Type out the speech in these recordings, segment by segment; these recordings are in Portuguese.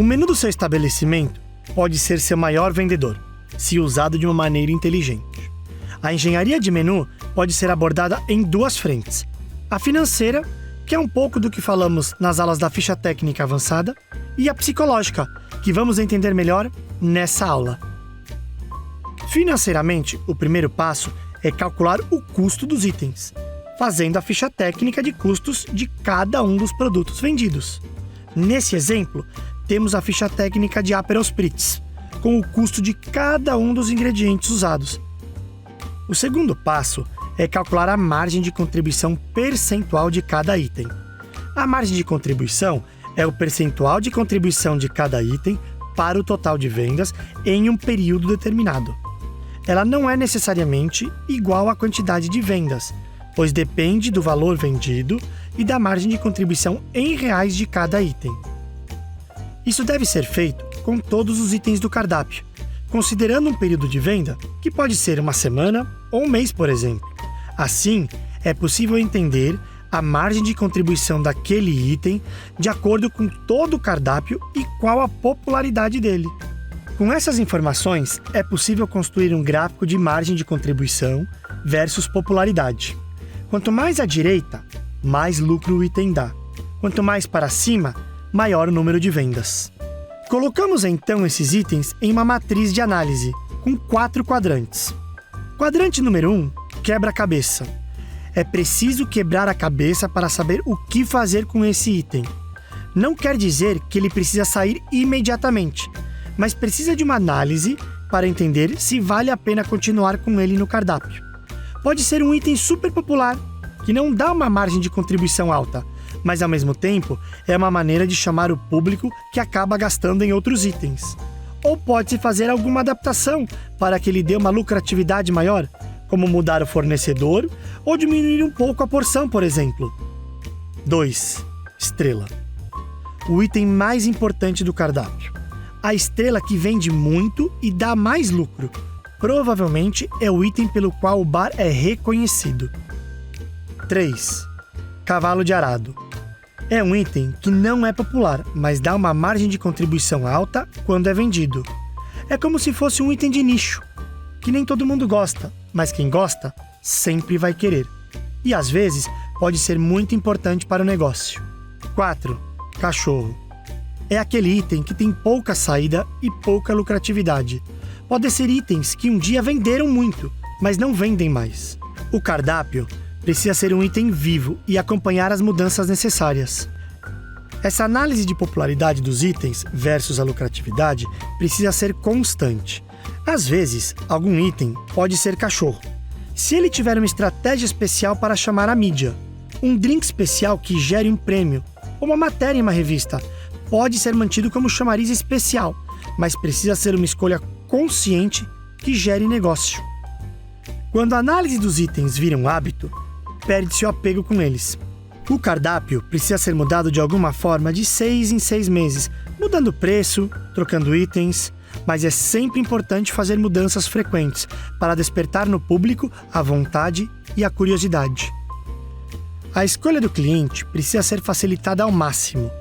O menu do seu estabelecimento pode ser seu maior vendedor, se usado de uma maneira inteligente. A engenharia de menu pode ser abordada em duas frentes. A financeira, que é um pouco do que falamos nas aulas da ficha técnica avançada, e a psicológica, que vamos entender melhor nessa aula. Financeiramente, o primeiro passo é calcular o custo dos itens, fazendo a ficha técnica de custos de cada um dos produtos vendidos. Nesse exemplo, temos a ficha técnica de Aperol Spritz, com o custo de cada um dos ingredientes usados. O segundo passo é calcular a margem de contribuição percentual de cada item. A margem de contribuição é o percentual de contribuição de cada item para o total de vendas em um período determinado. Ela não é necessariamente igual à quantidade de vendas, pois depende do valor vendido e da margem de contribuição em reais de cada item. Isso deve ser feito com todos os itens do cardápio, considerando um período de venda que pode ser uma semana ou um mês, por exemplo. Assim, é possível entender a margem de contribuição daquele item de acordo com todo o cardápio e qual a popularidade dele. Com essas informações, é possível construir um gráfico de margem de contribuição versus popularidade. Quanto mais à direita, mais lucro o item dá. Quanto mais para cima, maior o número de vendas. Colocamos então esses itens em uma matriz de análise, com 4 quadrantes. Quadrante número 1, quebra-cabeça. É preciso quebrar a cabeça para saber o que fazer com esse item. Não quer dizer que ele precisa sair imediatamente, mas precisa de uma análise para entender se vale a pena continuar com ele no cardápio. Pode ser um item super popular, que não dá uma margem de contribuição alta, mas ao mesmo tempo é uma maneira de chamar o público que acaba gastando em outros itens. Ou pode-se fazer alguma adaptação para que ele dê uma lucratividade maior, como mudar o fornecedor ou diminuir um pouco a porção, por exemplo. 2. Estrela. O item mais importante do cardápio. A estrela que vende muito e dá mais lucro. Provavelmente é o item pelo qual o bar é reconhecido. 3. Cavalo de arado. É um item que não é popular, mas dá uma margem de contribuição alta quando é vendido. É como se fosse um item de nicho, que nem todo mundo gosta, mas quem gosta sempre vai querer. E às vezes pode ser muito importante para o negócio. 4. Cachorro. É aquele item que tem pouca saída e pouca lucratividade. Podem ser itens que um dia venderam muito, mas não vendem mais. O cardápio precisa ser um item vivo e acompanhar as mudanças necessárias. Essa análise de popularidade dos itens versus a lucratividade precisa ser constante. Às vezes, algum item pode ser cachorro. Se ele tiver uma estratégia especial para chamar a mídia, um drink especial que gere um prêmio, ou uma matéria em uma revista, pode ser mantido como chamariz especial, mas precisa ser uma escolha consciente que gere negócio. Quando a análise dos itens vira um hábito, perde-se o apego com eles. O cardápio precisa ser mudado de alguma forma de 6 em 6 meses, mudando o preço, trocando itens, mas é sempre importante fazer mudanças frequentes para despertar no público a vontade e a curiosidade. A escolha do cliente precisa ser facilitada ao máximo.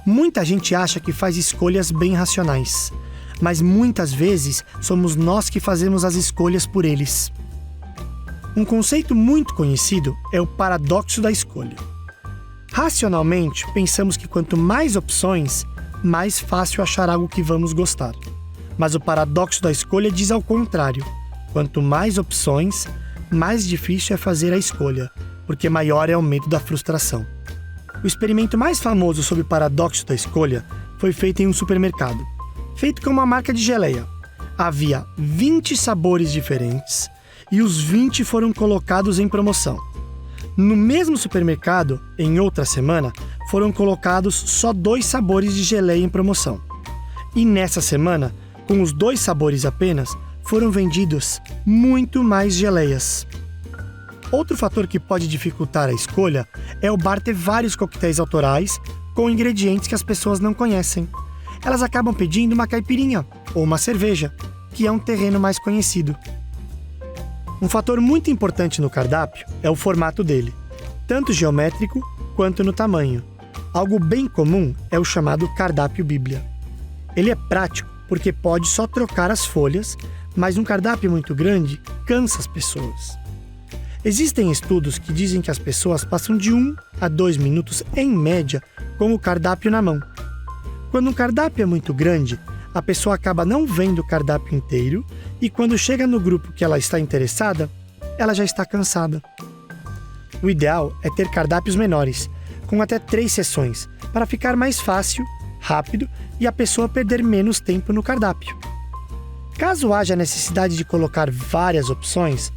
Muita gente acha que faz escolhas bem racionais, mas muitas vezes somos nós que fazemos as escolhas por eles. Um conceito muito conhecido é o paradoxo da escolha. Racionalmente, pensamos que quanto mais opções, mais fácil achar algo que vamos gostar. Mas o paradoxo da escolha diz ao contrário. Quanto mais opções, mais difícil é fazer a escolha, porque maior é o medo da frustração. O experimento mais famoso sobre o paradoxo da escolha foi feito em um supermercado, feito com uma marca de geleia. Havia 20 sabores diferentes e os 20 foram colocados em promoção. No mesmo supermercado, em outra semana, foram colocados só 2 sabores de geleia em promoção. E nessa semana, com os 2 sabores apenas, foram vendidos muito mais geleias. Outro fator que pode dificultar a escolha é o bar ter vários coquetéis autorais com ingredientes que as pessoas não conhecem. Elas acabam pedindo uma caipirinha ou uma cerveja, que é um terreno mais conhecido. Um fator muito importante no cardápio é o formato dele, tanto geométrico quanto no tamanho. Algo bem comum é o chamado cardápio Bíblia. Ele é prático porque pode só trocar as folhas, mas um cardápio muito grande cansa as pessoas. Existem estudos que dizem que as pessoas passam de 1 a 2 minutos, em média, com o cardápio na mão. Quando um cardápio é muito grande, a pessoa acaba não vendo o cardápio inteiro e quando chega no grupo que ela está interessada, ela já está cansada. O ideal é ter cardápios menores, com até 3 seções, para ficar mais fácil, rápido e a pessoa perder menos tempo no cardápio. Caso haja necessidade de colocar várias opções,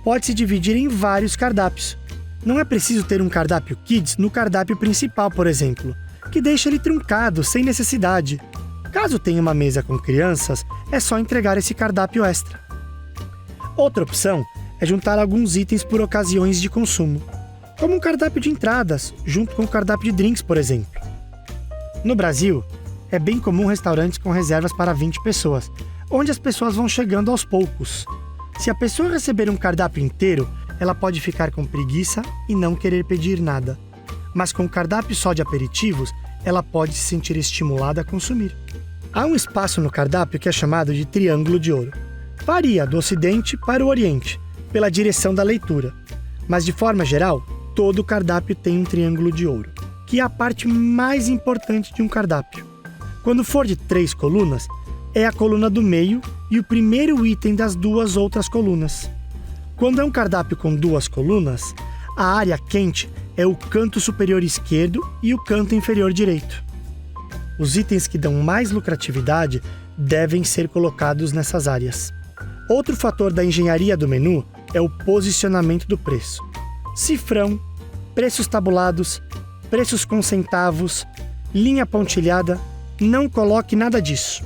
pode-se dividir em vários cardápios. Não é preciso ter um cardápio Kids no cardápio principal, por exemplo, que deixa ele truncado, sem necessidade. Caso tenha uma mesa com crianças, é só entregar esse cardápio extra. Outra opção é juntar alguns itens por ocasiões de consumo, como um cardápio de entradas, junto com o cardápio de drinks, por exemplo. No Brasil, é bem comum restaurantes com reservas para 20 pessoas, onde as pessoas vão chegando aos poucos. Se a pessoa receber um cardápio inteiro, ela pode ficar com preguiça e não querer pedir nada. Mas com o cardápio só de aperitivos, ela pode se sentir estimulada a consumir. Há um espaço no cardápio que é chamado de Triângulo de Ouro. Varia do Ocidente para o Oriente, pela direção da leitura. Mas de forma geral, todo cardápio tem um Triângulo de Ouro, que é a parte mais importante de um cardápio. Quando for de 3 colunas, é a coluna do meio e o primeiro item das 2 outras colunas. Quando é um cardápio com 2 colunas, a área quente é o canto superior esquerdo e o canto inferior direito. Os itens que dão mais lucratividade devem ser colocados nessas áreas. Outro fator da engenharia do menu é o posicionamento do preço. Cifrão, preços tabulados, preços com centavos, linha pontilhada, não coloque nada disso.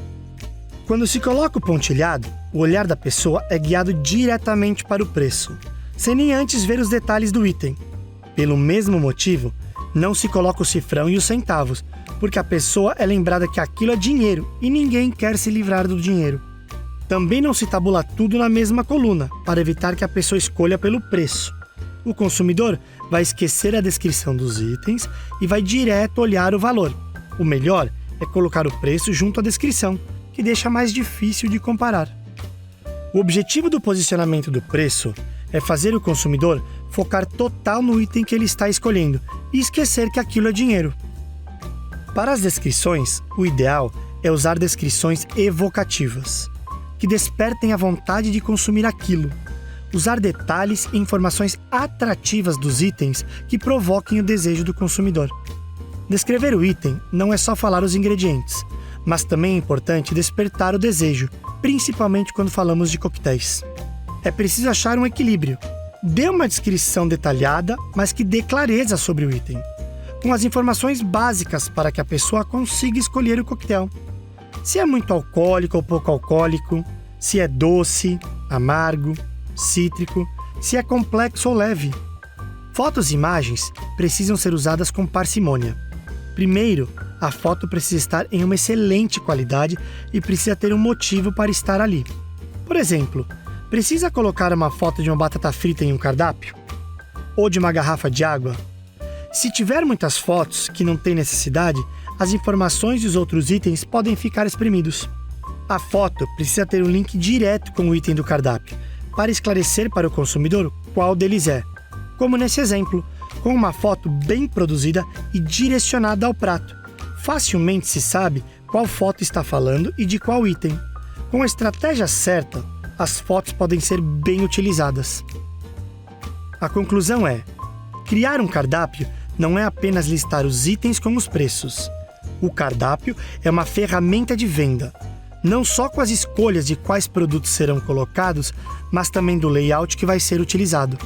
Quando se coloca o pontilhado, o olhar da pessoa é guiado diretamente para o preço, sem nem antes ver os detalhes do item. Pelo mesmo motivo, não se coloca o cifrão e os centavos, porque a pessoa é lembrada que aquilo é dinheiro e ninguém quer se livrar do dinheiro. Também não se tabula tudo na mesma coluna, para evitar que a pessoa escolha pelo preço. O consumidor vai esquecer a descrição dos itens e vai direto olhar o valor. O melhor é colocar o preço junto à descrição, que deixa mais difícil de comparar. O objetivo do posicionamento do preço é fazer o consumidor focar total no item que ele está escolhendo e esquecer que aquilo é dinheiro. Para as descrições, o ideal é usar descrições evocativas, que despertem a vontade de consumir aquilo. Usar detalhes e informações atrativas dos itens que provoquem o desejo do consumidor. Descrever o item não é só falar os ingredientes, mas também é importante despertar o desejo, principalmente quando falamos de coquetéis. É preciso achar um equilíbrio. Dê uma descrição detalhada, mas que dê clareza sobre o item, com as informações básicas para que a pessoa consiga escolher o coquetel. Se é muito alcoólico ou pouco alcoólico, se é doce, amargo, cítrico, se é complexo ou leve. Fotos e imagens precisam ser usadas com parcimônia. Primeiro, a foto precisa estar em uma excelente qualidade e precisa ter um motivo para estar ali. Por exemplo, precisa colocar uma foto de uma batata frita em um cardápio? Ou de uma garrafa de água? Se tiver muitas fotos que não tem necessidade, as informações dos outros itens podem ficar espremidos. A foto precisa ter um link direto com o item do cardápio, para esclarecer para o consumidor qual deles é, como nesse exemplo, com uma foto bem produzida e direcionada ao prato. Facilmente se sabe qual foto está falando e de qual item. Com a estratégia certa, as fotos podem ser bem utilizadas. A conclusão é: criar um cardápio não é apenas listar os itens com os preços. O cardápio é uma ferramenta de venda, não só com as escolhas de quais produtos serão colocados, mas também do layout que vai ser utilizado.